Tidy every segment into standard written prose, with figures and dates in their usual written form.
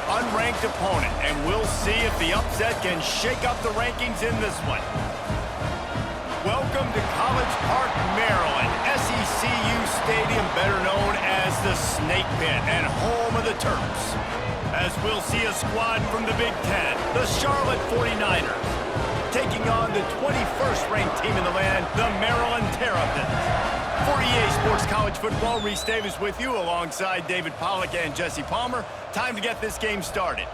unranked opponent, and we'll see if the upset can shake up the rankings in this one. Welcome to College Park, Maryland, SECU Stadium, better known as the Snake Pit and home of the Terps. As we'll see a squad from the Big Ten, the Charlotte 49ers, taking on the 21st ranked team in the land, the Maryland Terrapins. For EA Sports College Football, Reese Davis with you alongside David Pollack and Jesse Palmer. Time to get this game started.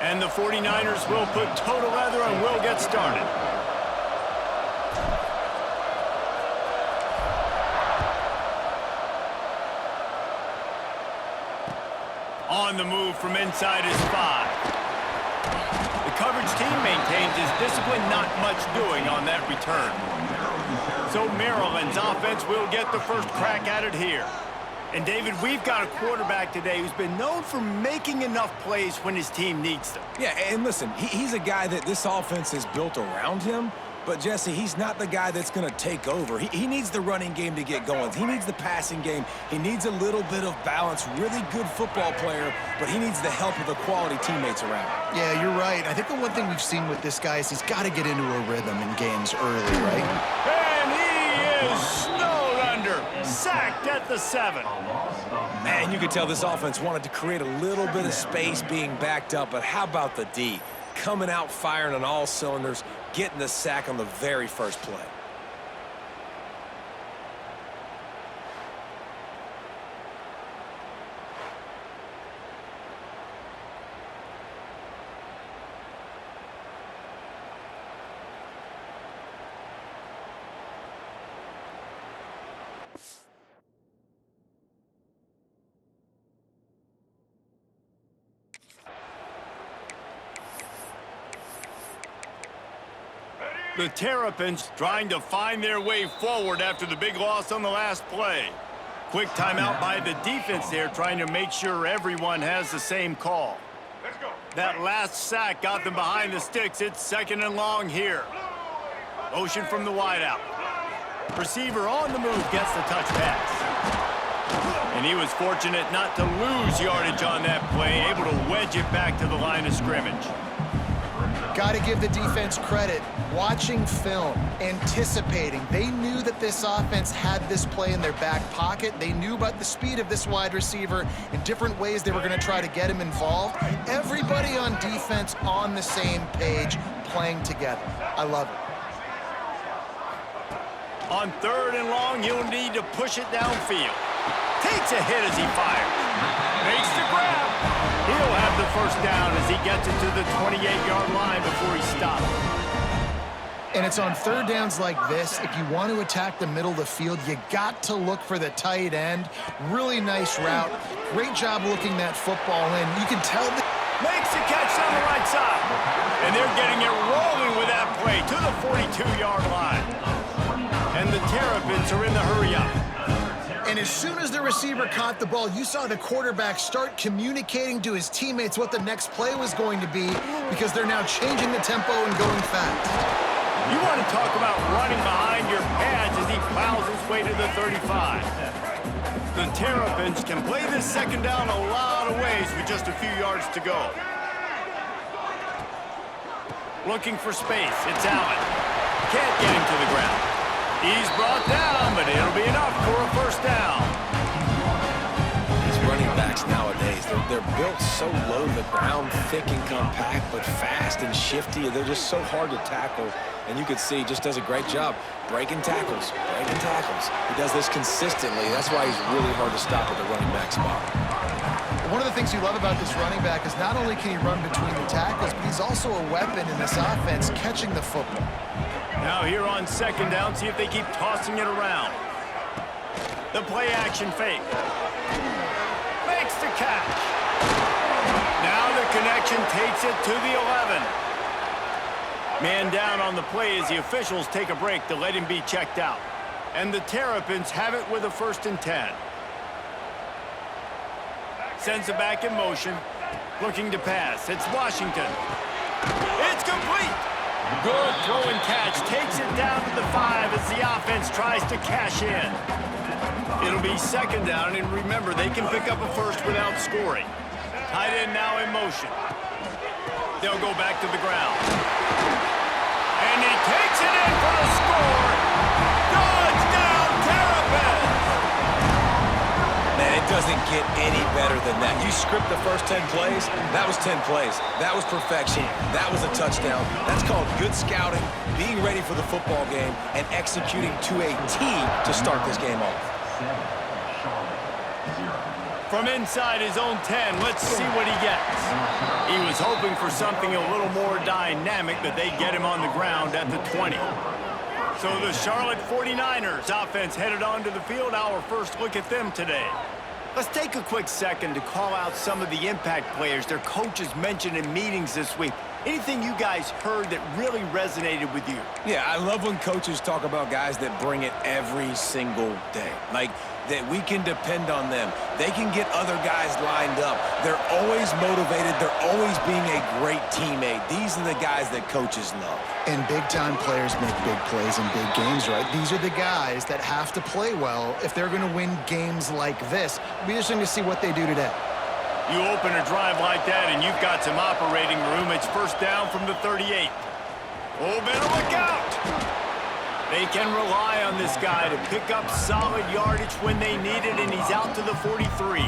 And the 49ers will put toe to leather and will get started. On the move from inside his 5. The coverage team maintains his discipline, not much doing on that return. So Maryland's offense will get the first crack at it here. And David, we've got a quarterback today who's been known for making enough plays when his team needs them. Yeah, and listen, he's a guy that this offense is built around him. But, Jesse, he's not the guy that's going to take over. He needs the running game to get going. He needs the passing game. He needs a little bit of balance. Really good football player, but he needs the help of the quality teammates around him. Yeah, you're right. I think the one thing we've seen with this guy is he's got to get into a rhythm in games early, right? And he is snowed under. Sacked at the 7. Man, you could tell this offense wanted to create a little bit of space being backed up, but how about the D? Coming out firing on all cylinders, getting the sack on the very first play. The Terrapins trying to find their way forward after the big loss on the last play. Quick timeout by the defense there, trying to make sure everyone has the same call. That last sack got them behind the sticks. It's 2nd and long here. Motion from the wideout. Receiver on the move gets the touch pass. And he was fortunate not to lose yardage on that play, able to wedge it back to the line of scrimmage. Got to give the defense credit. Watching film, anticipating. They knew that this offense had this play in their back pocket. They knew about the speed of this wide receiver in different ways they were going to try to get him involved. Everybody on defense on the same page, playing together. I love it. On 3rd and long, he'll need to push it downfield. Takes a hit as he fires. Makes the grab. He'll have the first down as he gets it to the 28-yard line before he stops. And it's on 3rd downs like this. If you want to attack the middle of the field, you got to look for the tight end. Really nice route. Great job looking that football in. You can tell that. Makes the catch on the right side. And they're getting it rolling with that play to the 42-yard line. And the Terrapins are in the hurry-up. And as soon as the receiver caught the ball, you saw the quarterback start communicating to his teammates what the next play was going to be, because they're now changing the tempo and going fast. You want to talk about running behind your pads as he plows his way to the 35. The Terrapins can play this 2nd down a lot of ways with just a few yards to go. Looking for space. It's Allen. Can't get him to the ground. He's brought down, but it'll be enough for a first down. These running backs nowadays, they're built so low to the ground, thick and compact, but fast and shifty. They're just so hard to tackle. And you can see he just does a great job breaking tackles, He does this consistently. That's why he's really hard to stop at the running back spot. One of the things you love about this running back is not only can he run between the tackles, but he's also a weapon in this offense catching the football. Now here on 2nd down, see if they keep tossing it around. The play action fake. Makes the catch. Now the connection takes it to the 11. Man down on the play as the officials take a break to let him be checked out. And the Terrapins have it with a 1st and 10. Sends it back in motion. Looking to pass. It's Washington. It's complete. Good throw and catch. Takes it down to the 5 as the offense tries to cash in. It'll be second down, and remember, they can pick up a first without scoring. Tight end now in motion. They'll go back to the ground. And he takes it in for the score. Touchdown, Terrapins! Man, it doesn't get any better than that. You script the first 10 plays, that was 10 plays. That was perfection. That was a touchdown. That's called good scouting, being ready for the football game, and executing to a T to start this game off. From inside his own 10, let's see what he gets. He was hoping for something a little more dynamic, but they get him on the ground at the 20. So the Charlotte 49ers offense headed onto the field. Our first look at them today. Let's take a quick second to call out some of the impact players their coaches mentioned in meetings this week. Anything you guys heard that really resonated with you? Yeah, I love when coaches talk about guys that bring it every single day. Like, that we can depend on them. They can get other guys lined up. They're always motivated. They're always being a great teammate. These are the guys that coaches love. And big-time players make big plays in big games, right? These are the guys that have to play well if they're going to win games like this. It'll be interesting to see what they do today. You open a drive like that, and you've got some operating room. It's first down from the 38. Oh, better look out! They can rely on this guy to pick up solid yardage when they need it, and he's out to the 43.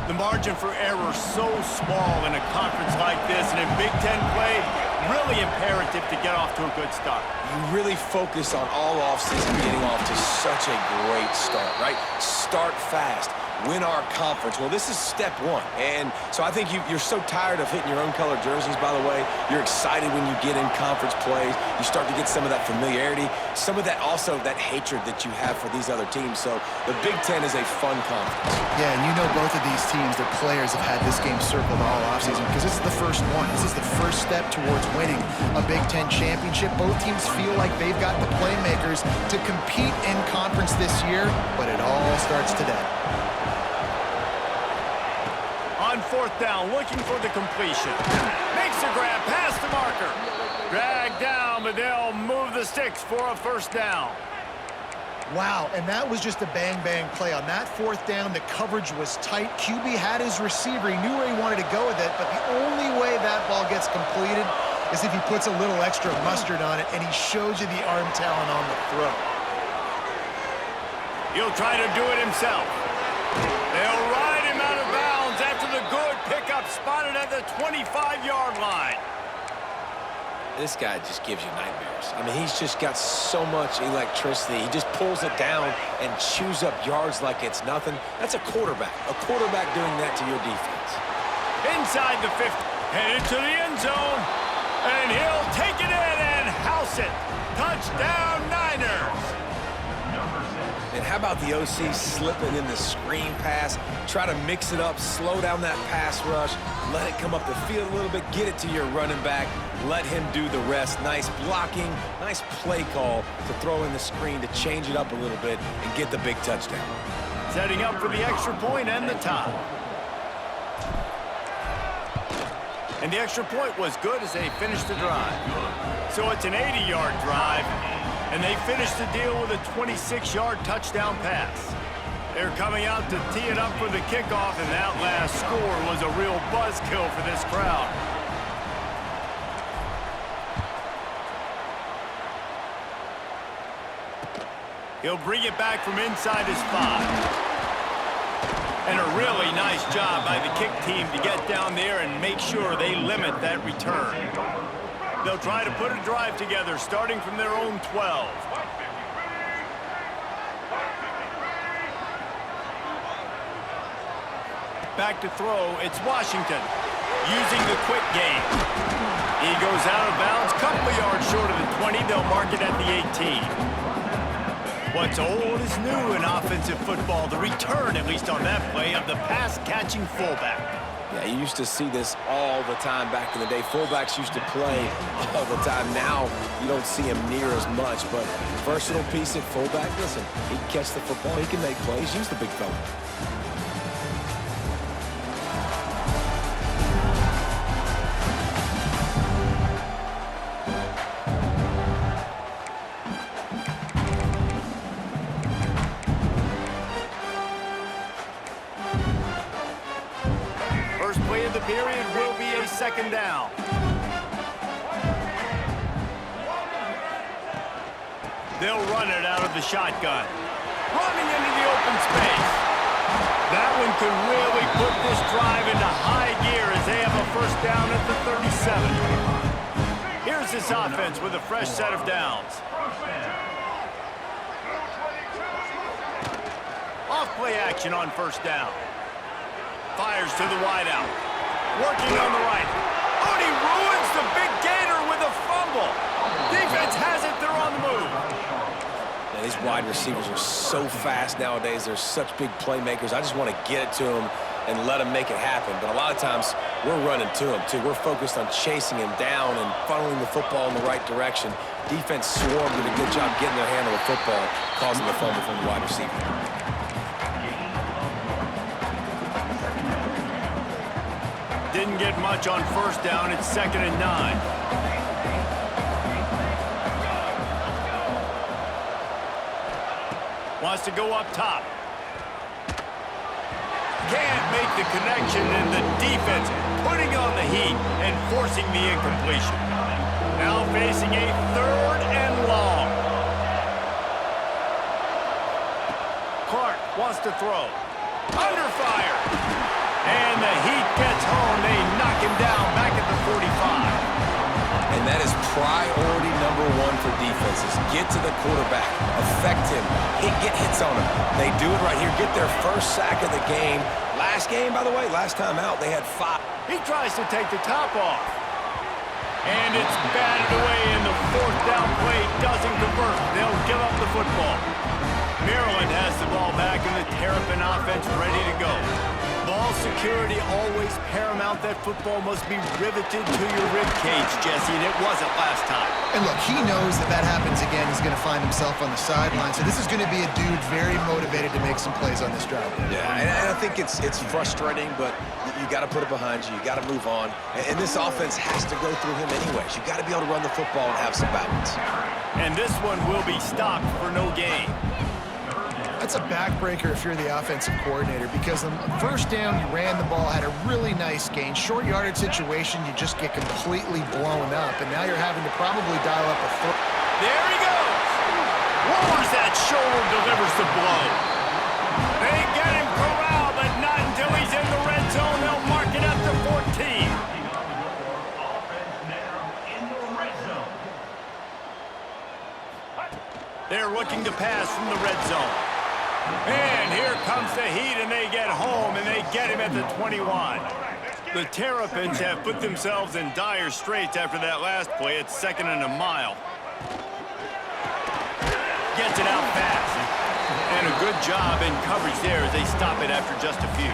The margin for error so small in a conference like this, and in Big Ten play, really imperative to get off to a good start. You really focus on all offseason getting off to such a great start, right? Start fast. Win our conference. Well, this is step one. And so I think you're so tired of hitting your own color jerseys, by the way. You're excited when you get in conference plays. You start to get some of that familiarity, some of that also that hatred that you have for these other teams. So the Big Ten is a fun conference. Yeah, and you know both of these teams, their players have had this game circled all offseason because this is the first one. This is the first step towards winning a Big Ten championship. Both teams feel like they've got the playmakers to compete in conference this year, but it all starts today. On fourth down, looking for the completion. Makes a grab past the marker. Dragged down, but they'll move the sticks for a first down. Wow, and that was just a bang-bang play. On that fourth down, the coverage was tight. QB had his receiver. He knew where he wanted to go with it, but the only way that ball gets completed is if he puts a little extra mustard on it, and he shows you the arm talent on the throw. He'll try to do it himself. They'll ride him out of bounds after the good pickup spotted at the 25-yard line. This guy just gives you nightmares. I mean, he's just got so much electricity. He just pulls it down and chews up yards like it's nothing. That's a quarterback. A quarterback doing that to your defense. Inside the 50, headed to the end zone, and he'll take it in and house it. Touchdown, Niners. And how about the OC slipping in the screen pass, try to mix it up, slow down that pass rush, let it come up the field a little bit, get it to your running back, let him do the rest. Nice blocking, nice play call to throw in the screen to change it up a little bit and get the big touchdown. Setting up for the extra point and the tie. And the extra point was good as they finished the drive. So it's an 80-yard drive. And they finished the deal with a 26-yard touchdown pass. They're coming out to tee it up for the kickoff, and that last score was a real buzzkill for this crowd. He'll bring it back from inside his 5. And a really nice job by the kick team to get down there and make sure they limit that return. They'll try to put a drive together, starting from their own 12. Back to throw, it's Washington, using the quick game. He goes out of bounds, couple of yards short of the 20. They'll mark it at the 18. What's old is new in offensive football. The return, at least on that play, of the pass-catching fullback. Yeah, you used to see this all the time back in the day. Fullbacks used to play all the time. Now you don't see him near as much, but versatile piece at fullback. Listen, he can catch the football. He can make plays. Use the big fella. period will be a second down. They'll run it out of the shotgun. Running into the open space. That one could really put this drive into high gear as they have a first down at the 37. Here's this offense with a fresh set of downs. Off-play action on first down. Fires to the wideout. Working on the right. Oh, he ruins the big gator with a fumble. Defense has it. They're on the move. Man, these wide receivers are so fast nowadays. They're such big playmakers. I just want to get it to them and let them make it happen. But a lot of times, we're running to them, too. We're focused on chasing him down and funneling the football in the right direction. Defense swarmed, did a good job getting their hand on the football, causing the fumble from the wide receiver. Didn't get much on first down. It's 2nd and 9. Wants to go up top. Can't make the connection, and the defense putting on the heat and forcing the incompletion. Now facing a 3rd and long. Clark wants to throw. Under fire. And the heat gets home. They knock him down back at the 45. And that is priority number 1 for defenses. Get to the quarterback. Affect him. Get hits on him. They do it right here. Get their first sack of the game. Last game, by the way, last time out, they had 5. He tries to take the top off. And it's batted away, and the 4th down play doesn't convert. They'll give up the football. Maryland has the ball back, and the Terrapin offense ready to go. Ball security always paramount. That football must be riveted to your rib cage, Jesse, and it wasn't last time. And look, he knows that that happens again. He's going to find himself on the sideline. So this is going to be a dude very motivated to make some plays on this drive. Yeah, and I think it's frustrating, but you got to put it behind you. You got to move on. And this offense has to go through him anyways. You got to be able to run the football and have some balance. And this one will be stopped for no gain. That's a backbreaker if you're the offensive coordinator, because on first down, you ran the ball, had a really nice gain. Short yardage situation, you just get completely blown up, and now you're having to probably dial up a foot. There he goes. Lowers that shoulder, delivers the blow. They get him corralled, but not until he's in the red zone. They'll mark it at the 14. They're looking to pass from the red zone. And here comes the heat, and they get home, and they get him at the 21. The Terrapins have put themselves in dire straits after that last play. It's 2nd and a mile. Gets it out fast. And a good job in coverage there as they stop it after just a few.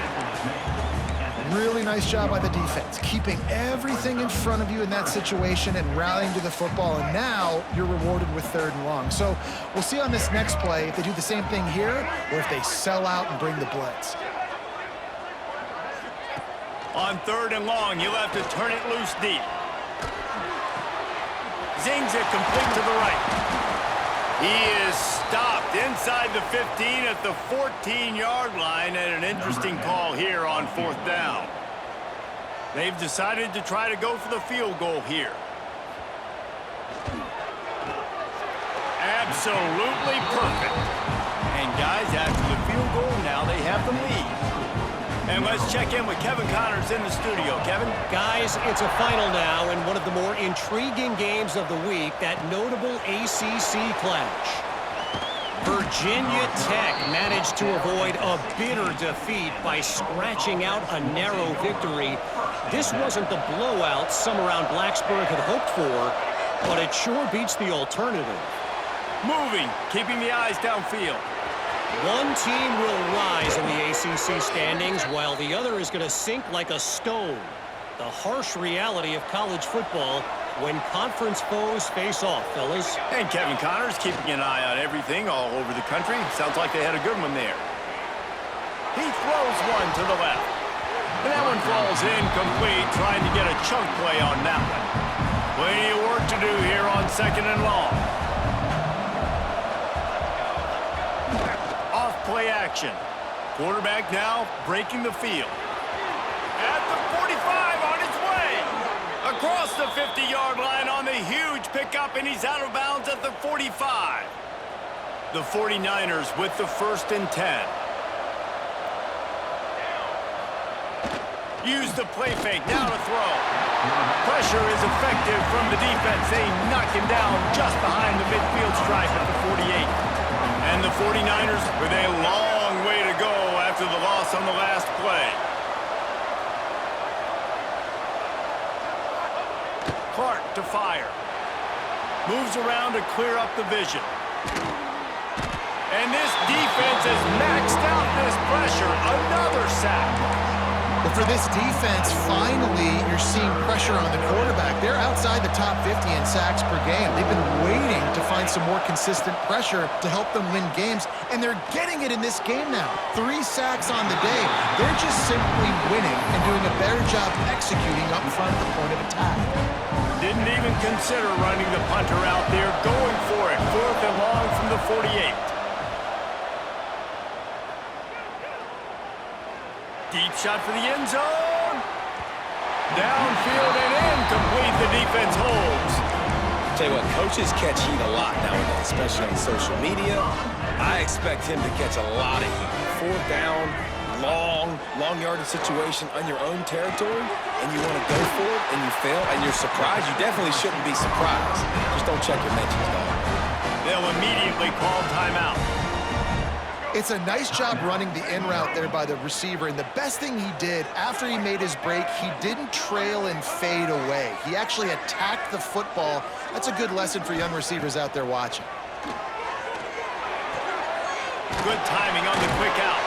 Really nice job by the defense, keeping everything in front of you in that situation and rallying to the football, and now you're rewarded with 3rd and long. So we'll see on this next play if they do the same thing here or if they sell out and bring the blitz. On 3rd and long, you'll have to turn it loose deep. Zings it complete to the right. He is stopped inside the 15 at the 14-yard line, and an interesting call here on 4th down. They've decided to try to go for the field goal here. Absolutely perfect. And guys, after the field goal, now they have the lead. And let's check in with Kevin Connors in the studio. Kevin? Guys, it's a final now in one of the more intriguing games of the week, that notable ACC clash. Virginia Tech managed to avoid a bitter defeat by scratching out a narrow victory. This wasn't the blowout some around Blacksburg had hoped for, but it sure beats the alternative. Moving, keeping the eyes downfield. One team will rise in the ACC standings while the other is going to sink like a stone. The harsh reality of college football when conference foes face off, fellas. And Kevin Connors keeping an eye on everything all over the country. Sounds like they had a good one there. He throws one to the left. And that one falls incomplete, trying to get a chunk play on that one. Plenty of work to do here on 2nd and long. Off-play action. Quarterback now breaking the field. At the 45. across the 50-yard line on the huge pickup, and he's out of bounds at the 45. The 49ers with the 1st and 10. Use the play fake, now to throw. Pressure is effective from the defense. They knock him down just behind the midfield stripe at the 48. And the 49ers with a long way to go after the loss on the last play. Clark to fire. Moves around to clear up the vision. And this defense has maxed out this pressure. Another sack. But for this defense, finally, you're seeing pressure on the quarterback. They're outside the top 50 in sacks per game. They've been waiting to find some more consistent pressure to help them win games, and they're getting it in this game now. 3 sacks on the day. They're just simply winning and doing a better job executing up front at the point of attack. Didn't even consider running the punter out there, going for it. 4th and long from the 48. Deep shot for the end zone. Downfield and incomplete. The defense holds. Tell you what, coaches catch heat a lot nowadays, especially on social media. I expect him to catch a lot of heat. 4th down, long yardage situation on your own territory, and you want to go for it, and you fail, and you're surprised. You definitely shouldn't be surprised. Just don't check your mentions, dog. They'll immediately call timeout. It's a nice job running the in route there by the receiver, and the best thing he did after he made his break, he didn't trail and fade away. He actually attacked the football. That's a good lesson for young receivers out there watching. Good timing on the quick out.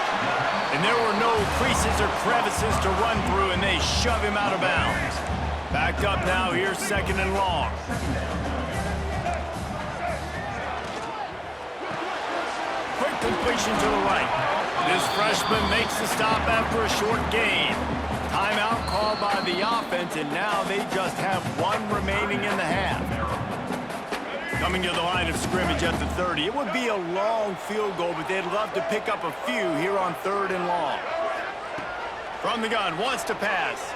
And there were no creases or crevices to run through, and they shove him out of bounds. Backed up now, here's 2nd and long. Quick completion to the right. This freshman makes the stop after a short gain. Timeout called by the offense, and now they just have 1 remaining in the half. Coming to the line of scrimmage at the 30. It would be a long field goal, but they'd love to pick up a few here on 3rd and long. From the gun, wants to pass.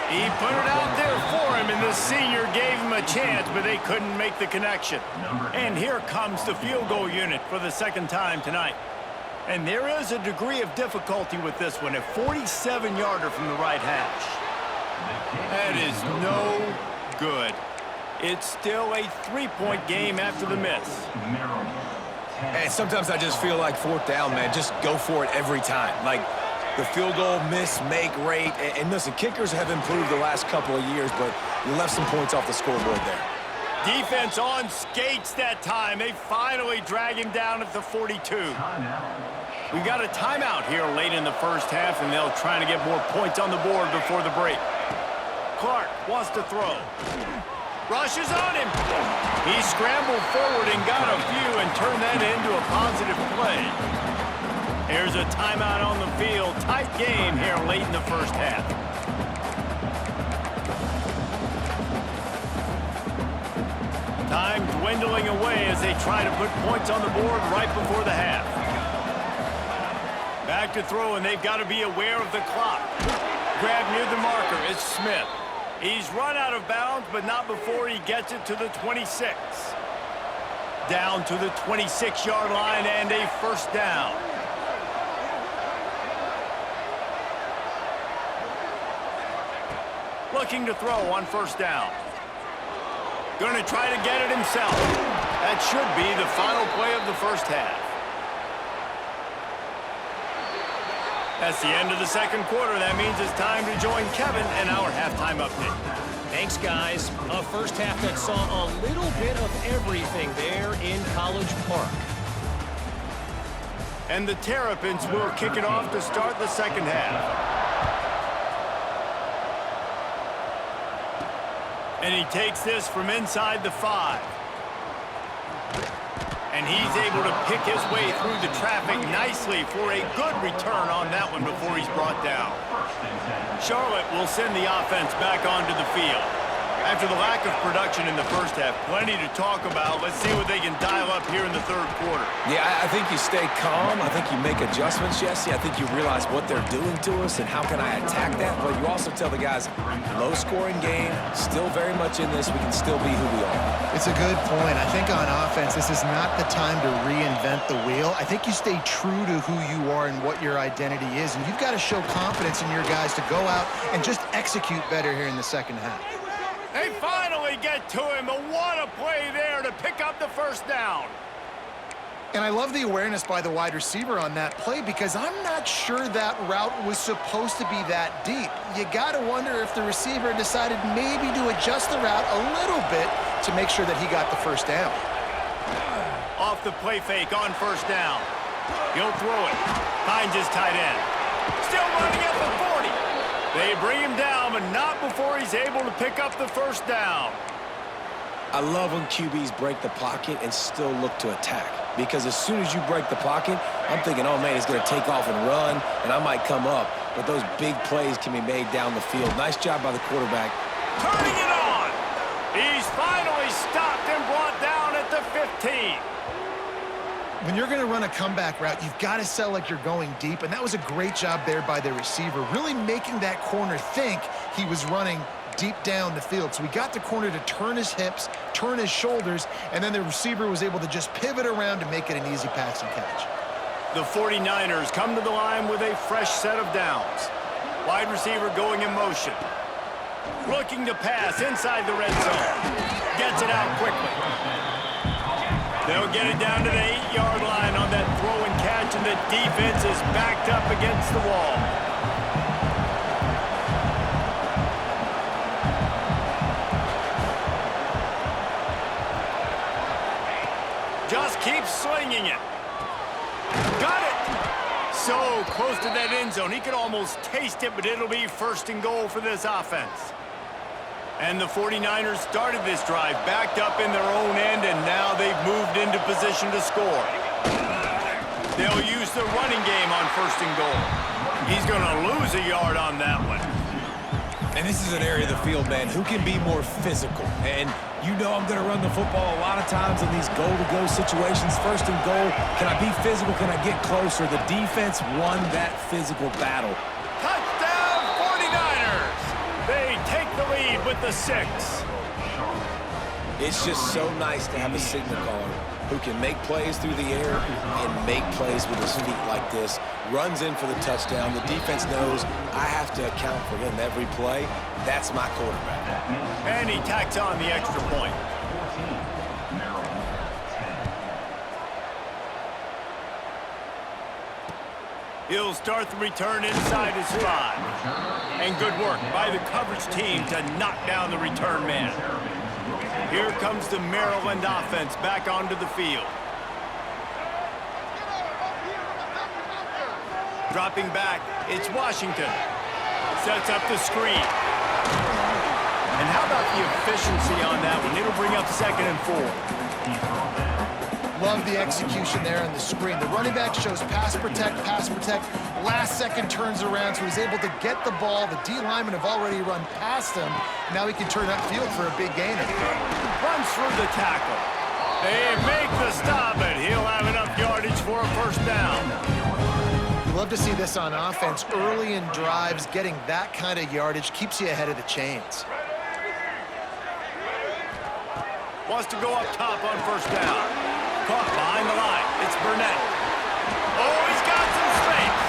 He put it out there for him, and the senior gave him a chance, but they couldn't make the connection. And here comes the field goal unit for the 2nd time tonight. And there is a degree of difficulty with this one, a 47-yarder from the right hash. That is no good. It's still a 3-point game after the miss. And sometimes I just feel like 4th down, man, just go for it every time. Like, the field goal miss-make rate. And listen, kickers have improved the last couple of years, but you left some points off the scoreboard there. Defense on skates that time. They finally drag him down at the 42. We got a timeout here late in the 1st half, and they'll try to get more points on the board before the break. Clark wants to throw. Rushes on him. He scrambled forward and got a few and turned that into a positive play. Here's a timeout on the field. Tight game here late in the 1st half. Time dwindling away as they try to put points on the board right before the half. Back to throw, and they've got to be aware of the clock. Grab near the marker is Smith. He's run out of bounds, but not before he gets it to the 26. Down to the 26-yard line and a 1st down. Looking to throw on 1st down. Going to try to get it himself. That should be the final play of the 1st half. That's the end of the 2nd quarter. That means it's time to join Kevin and our halftime update. Thanks, guys. A 1st half that saw a little bit of everything there in College Park. And the Terrapins will kick it off to start the 2nd half. And he takes this from inside the 5. And he's able to pick his way through the traffic nicely for a good return on that one before he's brought down. Charlotte will send the offense back onto the field. After the lack of production in the first half, plenty to talk about. Let's see what they can dial up here in the third quarter. Yeah, I think you stay calm. I think you make adjustments, Jesse. I think you realize what they're doing to us and how can I attack that. But you also tell the guys, low-scoring game, still very much in this. We can still be who we are. It's a good point. I think on offense, this is not the time to reinvent the wheel. I think you stay true to who you are and what your identity is. And you've got to show confidence in your guys to go out and just execute better here in the second half. They finally get to him. What a play there to pick up the first down. And I love the awareness by the wide receiver on that play because I'm not sure that route was supposed to be that deep. You got to wonder if the receiver decided maybe to adjust the route a little bit to make sure that he got the first down. Off the play fake on first down. He'll throw it. Finds his tight end. Still running at the 40. They bring him down, but not before he's able to pick up the first down. I love when QBs break the pocket and still look to attack. Because as soon as you break the pocket, I'm thinking, oh, man, he's going to take off and run, and I might come up. But those big plays can be made down the field. Nice job by the quarterback. Turning it on. He's finally stopped and brought down at the 15. When you're going to run a comeback route, you've got to sell like you're going deep, and that was a great job there by the receiver, really making that corner think he was running deep down the field. So we got the corner to turn his hips, turn his shoulders, and then the receiver was able to just pivot around to make it an easy pass and catch. The 49ers come to the line with a fresh set of downs. Wide receiver going in motion. Looking to pass inside the red zone. Gets it out quickly. They'll get it down to the 8-yard line on that throw and catch, and the defense is backed up against the wall. Just keep slinging it. Got it! So close to that end zone. He could almost taste it, but it'll be first and goal for this offense. And the 49ers started this drive backed up in their own end, and now they've moved into position to score. They'll use the running game on first and goal. He's going to lose a yard on that one. And this is an area of the field, man, who can be more physical. And you know I'm going to run the football a lot of times in these goal-to-go situations. First and goal, can I be physical? Can I get closer? The defense won that physical battle. Touchdown 49ers! They take the lead with the 6. It's just so nice to have a signal caller who can make plays through the air and make plays with his feet like this. Runs in for the touchdown. The defense knows I have to account for him every play. That's my quarterback. And he tacks on the extra point. He'll start the return inside his 5. And good work by the coverage team to knock down the return man. Here comes the Maryland offense back onto the field. Dropping back, it's Washington. Sets up the screen. And how about the efficiency on that one? It'll bring up 2nd and 4. Love the execution there on the screen. The running back shows pass protect, last second turns around, so he's able to get the ball. The D linemen have already run past him. Now he can turn upfield for a big gainer. Runs through the tackle. They make the stop, and he'll have enough yardage for a first down. You love to see this on offense. Early in drives, getting that kind of yardage keeps you ahead of the chains. Wants to go up top on first down. Caught behind the line. It's Burnett. Oh, he's got some space.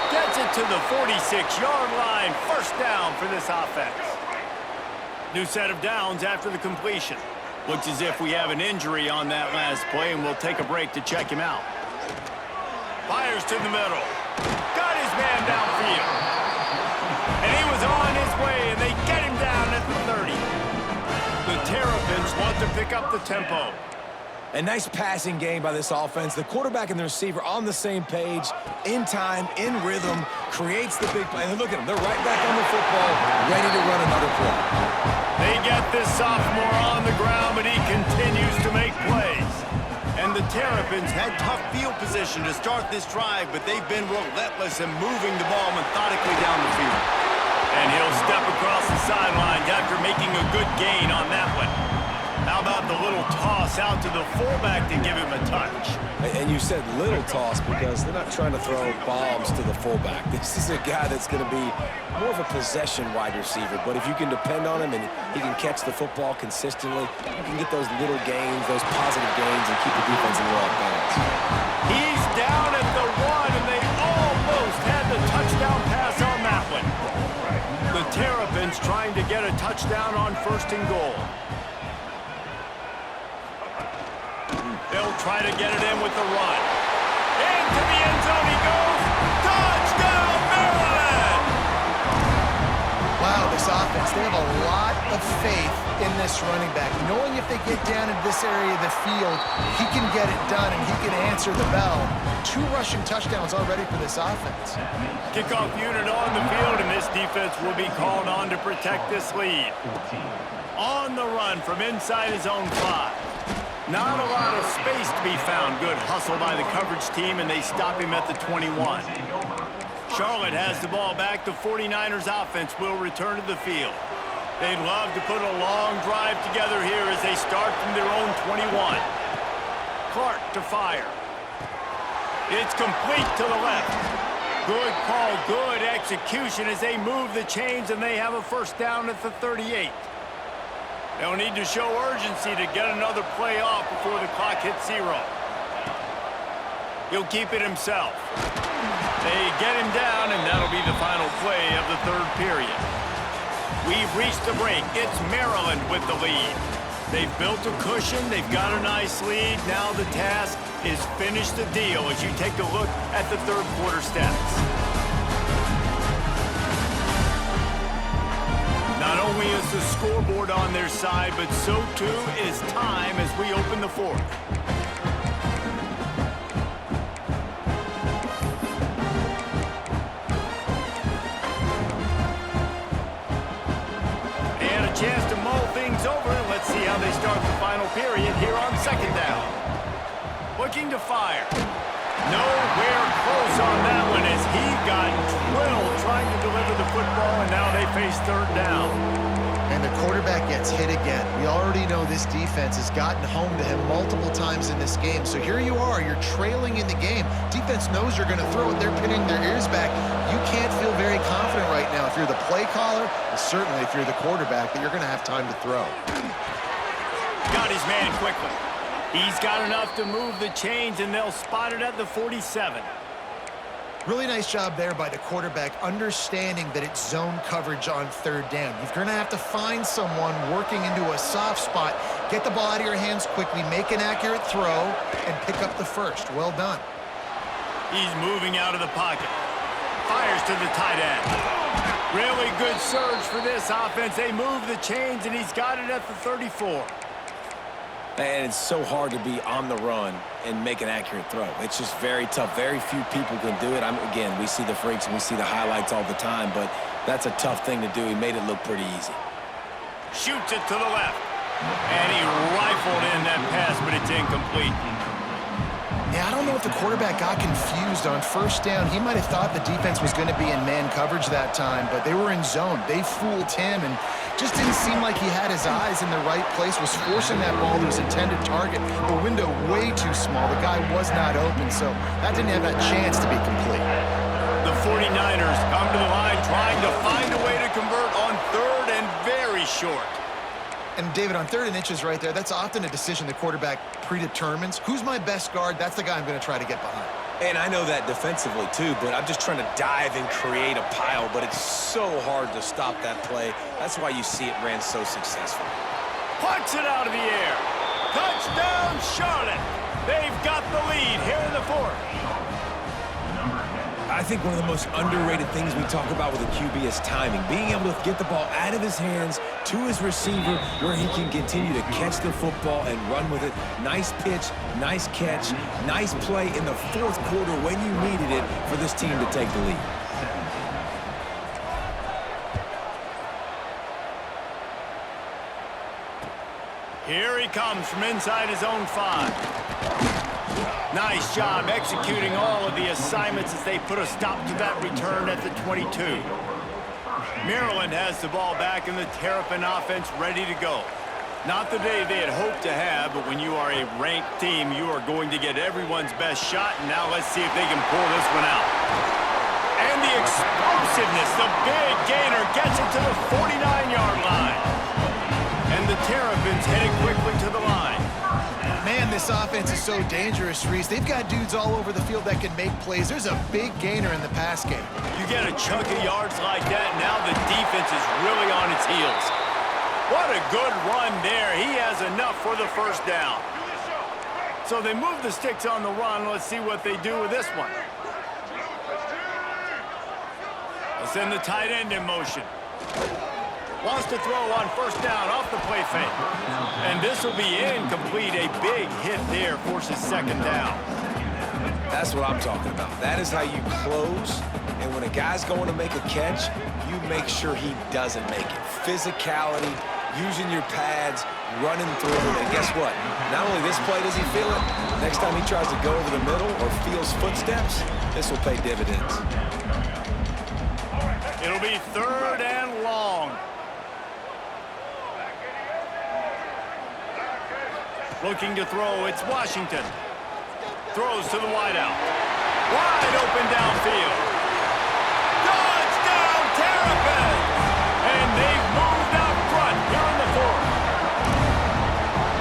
Gets it to the 46-yard line. First down for this offense. New set of downs after the completion. Looks as if we have an injury on that last play, and we'll take a break to check him out. Fires to the middle. Got his man downfield. And he was on his way, and they get him down at the 30. The Terrapins want to pick up the tempo. A nice passing game by this offense. The quarterback and the receiver on the same page, in time, in rhythm, creates the big play. And look at them. They're right back on the football, ready to run another play. They get this sophomore on the ground, but he continues to make plays. And the Terrapins had tough field position to start this drive, but they've been relentless in moving the ball methodically down the field. And he'll step across the sidelines after making a good gain on that one. How about the little toss out to the fullback to give him a touch? And you said little toss because they're not trying to throw bombs to the fullback. This is a guy that's going to be more of a possession wide receiver. But if you can depend on him and he can catch the football consistently, you can get those little gains, those positive gains, and keep the defense in the off balance. He's down at the 1, and they almost had the touchdown pass on that one. The Terrapins trying to get a touchdown on 1st and goal. They'll try to get it in with the run. Into the end zone he goes. Touchdown, Maryland! Wow, this offense, they have a lot of faith in this running back. Knowing if they get down into this area of the field, he can get it done and he can answer the bell. 2 rushing touchdowns already for this offense. Kickoff unit on the field, and this defense will be called on to protect this lead. On the run from inside his own 5. Not a lot of space to be found. Good hustle by the coverage team, and they stop him at the 21. Charlotte has the ball back. The 49ers offense will return to the field. They'd love to put a long drive together here as they start from their own 21. Clark to fire. It's complete to the left. Good call, good execution as they move the chains, and they have a 1st down at the 38. They'll need to show urgency to get another play off before the clock hits 0. He'll keep it himself. They get him down, and that'll be the final play of the 3rd period. We've reached the break. It's Maryland with the lead. They've built a cushion. They've got a nice lead. Now the task is finish the deal as you take a look at the 3rd quarter stats. Not only is the scoreboard on their side, but so too is time as we open the 4th. And a chance to mull things over. Let's see how they start the final period here on 2nd down. Looking to fire. Nowhere close on that one as he got drilled trying to deliver the football, and now they face 3rd down. And the quarterback gets hit again. We already know this defense has gotten home to him multiple times in this game. So here you are, you're trailing in the game. Defense knows you're going to throw it. They're pinning their ears back. You can't feel very confident right now if you're the play caller, and certainly if you're the quarterback, that you're going to have time to throw. Got his man quickly. He's got enough to move the chains, and they'll spot it at the 47. Really nice job there by the quarterback, understanding that it's zone coverage on 3rd down. You're going to have to find someone working into a soft spot, get the ball out of your hands quickly, make an accurate throw, and pick up the 1st. Well done. He's moving out of the pocket. Fires to the tight end. Really good surge for this offense. They move the chains, and he's got it at the 34. And it's so hard to be on the run and make an accurate throw. It's just very tough. Very few people can do it. Again, we see the freaks and we see the highlights all the time, but that's a tough thing to do. He made it look pretty easy. Shoots it to the left. And he rifled in that pass, but it's incomplete. Yeah, I don't know if the quarterback got confused on 1st down. He might have thought the defense was going to be in man coverage that time, but they were in zone. They fooled him and just didn't seem like he had his eyes in the right place, was forcing that ball to his intended target. The window way too small. The guy was not open, so that didn't have that chance to be complete. The 49ers come to the line trying to find a way to convert on 3rd and very short. And David, on 3rd and inches right there, that's often a decision the quarterback predetermines. Who's my best guard? That's the guy I'm going to try to get behind. And I know that defensively too, but I'm just trying to dive and create a pile, but it's so hard to stop that play. That's why you see it ran so successful. Pucks it out of the air. Touchdown, Charlotte. They've got the lead here in the 4th. I think one of the most underrated things we talk about with a QB is timing. Being able to get the ball out of his hands to his receiver where he can continue to catch the football and run with it. Nice pitch, nice catch, nice play in the 4th quarter when you needed it for this team to take the lead. Here he comes from inside his own 5. Nice job executing all of the assignments as they put a stop to that return at the 22. Maryland has the ball back and the Terrapin offense ready to go. Not the day they had hoped to have, but when you are a ranked team, you are going to get everyone's best shot. And now let's see if they can pull this one out. And the explosiveness, the big gainer gets it to the 49-yard line. And the Terrapins headed quickly to the line. Man, this offense is so dangerous, Reese. They've got dudes all over the field that can make plays. There's a big gainer in the pass game. You get a chunk of yards like that, now the defense is really on its heels. What a good run there. He has enough for the first down. So they move the sticks on the run. Let's see what they do with this one. Let's send the tight end in motion. Wants to throw on first down off the play fake. And this will be incomplete. A big hit there forces second down. That's what I'm talking about. That is how you close. And when a guy's going to make a catch, you make sure he doesn't make it. Physicality, using your pads, running through. And guess what? Not only this play does he feel it, next time he tries to go over the middle or feels footsteps, this will pay dividends. It'll be 3rd and long. Looking to throw, it's Washington. Throws to the wideout. Wide open downfield. Touchdown, Terrapins! And they've moved out front here in the 4th.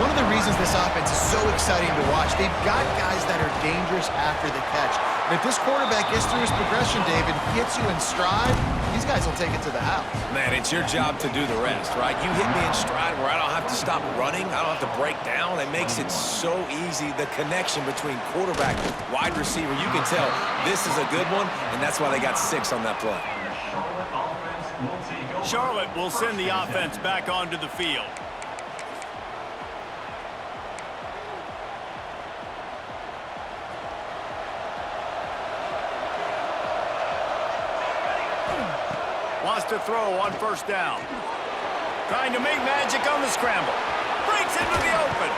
One of the reasons this offense is so exciting to watch, they've got guys that are dangerous after the catch. And if this quarterback gets through his progression, David, gets you in stride, these guys will take it to the house. Man, it's your job to do the rest, right? You hit me in stride where I don't have to stop running. I don't have to break down. It makes it so easy. The connection between quarterback and wide receiver, you can tell this is a good one, and that's why they got 6 on that play. Charlotte will send the offense back onto the field. Wants to throw on first down. Trying to make magic on the scramble. Breaks into the open.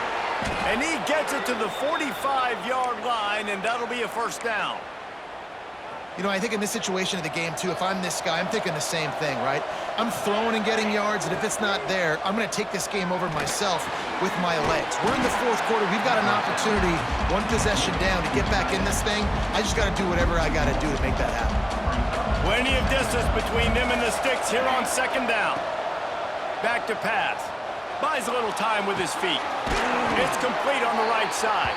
And he gets it to the 45-yard line, and that'll be a first down. You know, I think in this situation of the game, too, if I'm this guy, I'm thinking the same thing, right? I'm throwing and getting yards, and if it's not there, I'm going to take this game over myself with my legs. We're in the 4th quarter. We've got an opportunity, 1 possession down, to get back in this thing. I just got to do whatever I got to do to make that happen. Plenty of distance between them and the sticks here on second down. Back to pass. Buys a little time with his feet. It's complete on the right side.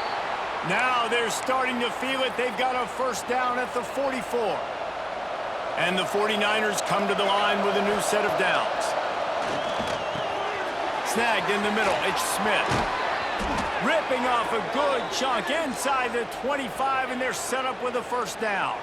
Now they're starting to feel it. They've got a first down at the 44. And the 49ers come to the line with a new set of downs. Snagged in the middle. It's Smith. Ripping off a good chunk inside the 25, and they're set up with a first down.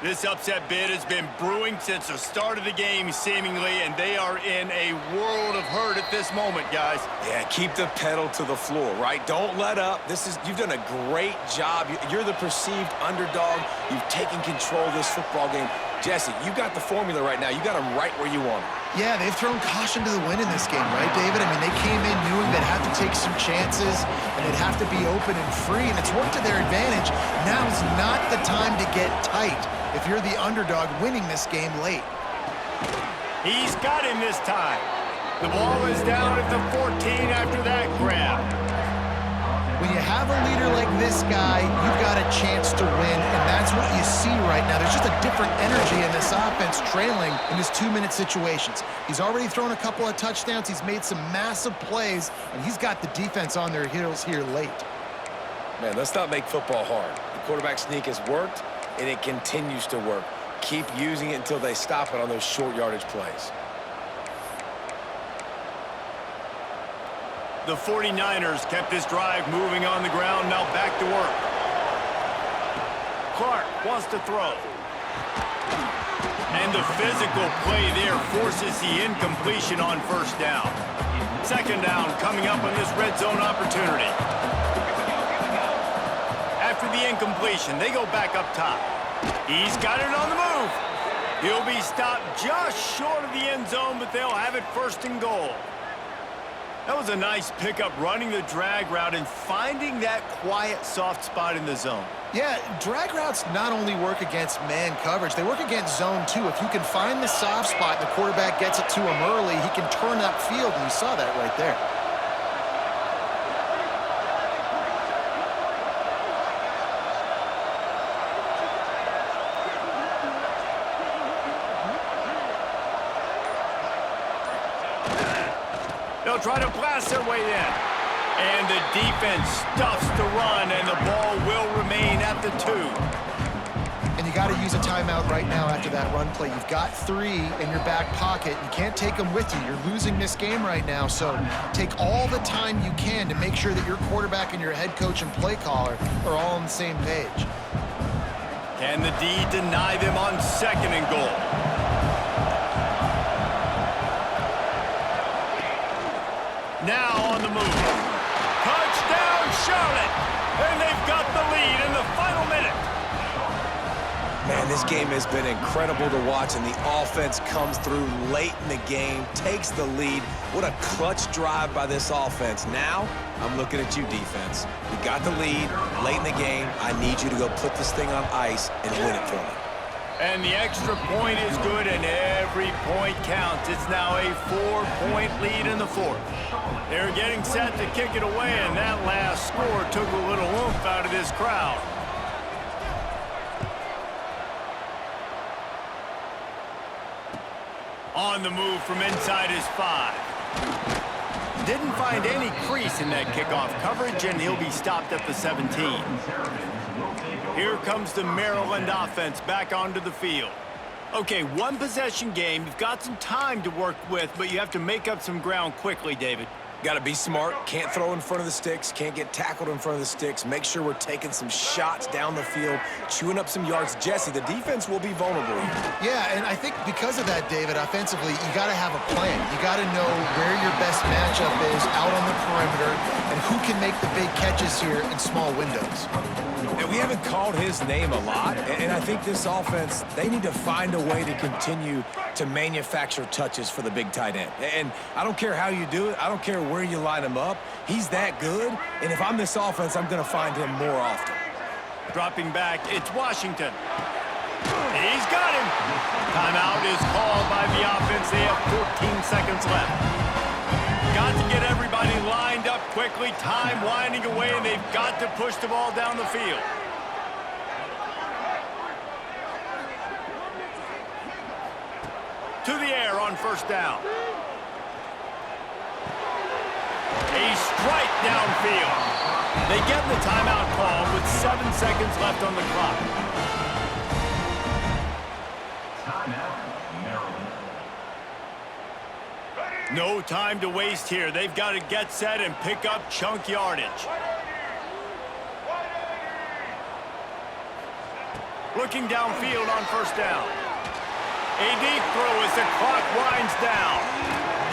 This upset bid has been brewing since the start of the game, seemingly, and they are in a world of hurt at this moment, guys. Yeah, keep the pedal to the floor, right? Don't let up. You've done a great job. You're the perceived underdog. You've taken control of this football game. Jesse, you got the formula right now. You got them right where you want them. Yeah, they've thrown caution to the wind in this game, right, David? I mean, they came in knowing they'd have to take some chances, and they'd have to be open and free, and it's worked to their advantage. Now's not the time to get tight if you're the underdog winning this game late. He's got him this time. The ball is down at the 14 after that grab. When you have a leader like this guy, you've got a chance to win, and that's what you see right now. There's just a different energy in this offense trailing in his 2-minute situations. He's already thrown a couple of touchdowns. He's made some massive plays, and he's got the defense on their heels here late. Man, let's not make football hard. The quarterback sneak has worked, and it continues to work. Keep using it until they stop it on those short yardage plays. The 49ers kept this drive moving on the ground, now back to work. Clark wants to throw. And the physical play there forces the incompletion on first down. Second down coming up on this red zone opportunity. After the incompletion, they go back up top. He's got it on the move. He'll be stopped just short of the end zone, but they'll have it 1st and goal. That was a nice pickup, running the drag route and finding that quiet, soft spot in the zone. Yeah, drag routes not only work against man coverage, they work against zone too. If you can find the soft spot and the quarterback gets it to him early, he can turn upfield, and you saw that right there. They'll try to blast their way in. And the defense stuffs the run, and the ball will remain at the 2. And you got to use a timeout right now after that run play. You've got 3 in your back pocket. You can't take them with you. You're losing this game right now, so take all the time you can to make sure that your quarterback and your head coach and play caller are all on the same page. Can the D deny them on 2nd and goal? Now on the move. Touchdown, Charlotte! And they've got the lead in the final minute. Man, this game has been incredible to watch, and the offense comes through late in the game, takes the lead. What a clutch drive by this offense. Now, I'm looking at you, defense. We got the lead late in the game. I need you to go put this thing on ice and win it for me. And the extra point is good, and every point counts. It's now a 4-point lead in the 4th. They're getting set to kick it away, and that last score took a little oomph out of this crowd. On the move from inside his 5. Didn't find any crease in that kickoff coverage, and he'll be stopped at the 17. Here comes the Maryland offense back onto the field. Okay, 1-possession game. You've got some time to work with, but you have to make up some ground quickly, David. Got to be smart. Can't throw in front of the sticks. Can't get tackled in front of the sticks. Make sure we're taking some shots down the field, chewing up some yards. Jesse, the defense will be vulnerable. Yeah, and I think because of that, David, offensively, you got to have a plan. You got to know where your best matchup is out on the perimeter and who can make the big catches here in small windows. And we haven't called his name a lot, and I think this offense, they need to find a way to continue to manufacture touches for the big tight end. And I don't care how you do it. I don't care where you line him up. He's that good, and if I'm this offense, I'm going to find him more often. Dropping back, it's Washington. He's got him. Timeout is called by the offense. They have 14 seconds left. Got to get everybody lined up quickly. Time winding away, and they've got to push the ball down the field. To the air on 1st down. A strike downfield. They get the timeout call with 7 seconds left on the clock. No time to waste here. They've got to get set and pick up chunk yardage. Looking downfield on 1st down. A deep throw as the clock winds down.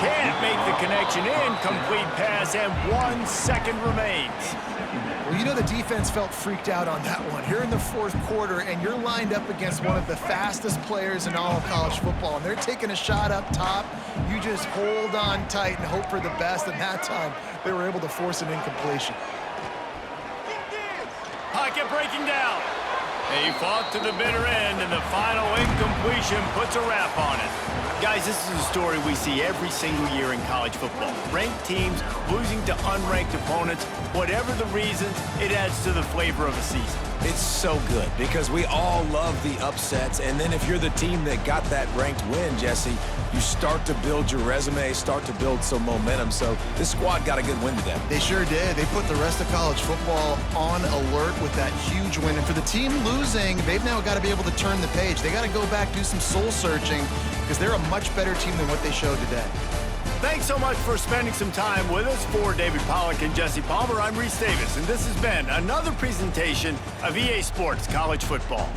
Can't make the connection. Incomplete pass, and 1 second remains. Well, you know the defense felt freaked out on that one. You're in the 4th quarter, and you're lined up against one of the fastest players in all of college football, and they're taking a shot up top. You just hold on tight and hope for the best, and that time they were able to force an incompletion. Pocket breaking down. They fought to the bitter end, and the final incompletion puts a wrap on it. Guys, this is a story we see every single year in college football. Ranked teams losing to unranked opponents. Whatever the reasons, it adds to the flavor of a season. It's so good because we all love the upsets, and then if you're the team that got that ranked win, Jesse, you start to build your resume, start to build some momentum. So this squad got a good win today. They sure did. They put the rest of college football on alert with that huge win. And for the team losing, they've now got to be able to turn the page. They got to go back, do some soul searching, because they're a much better team than what they showed today. Thanks so much for spending some time with us. For David Pollack and Jesse Palmer, I'm Reese Davis, and this has been another presentation of EA Sports College Football.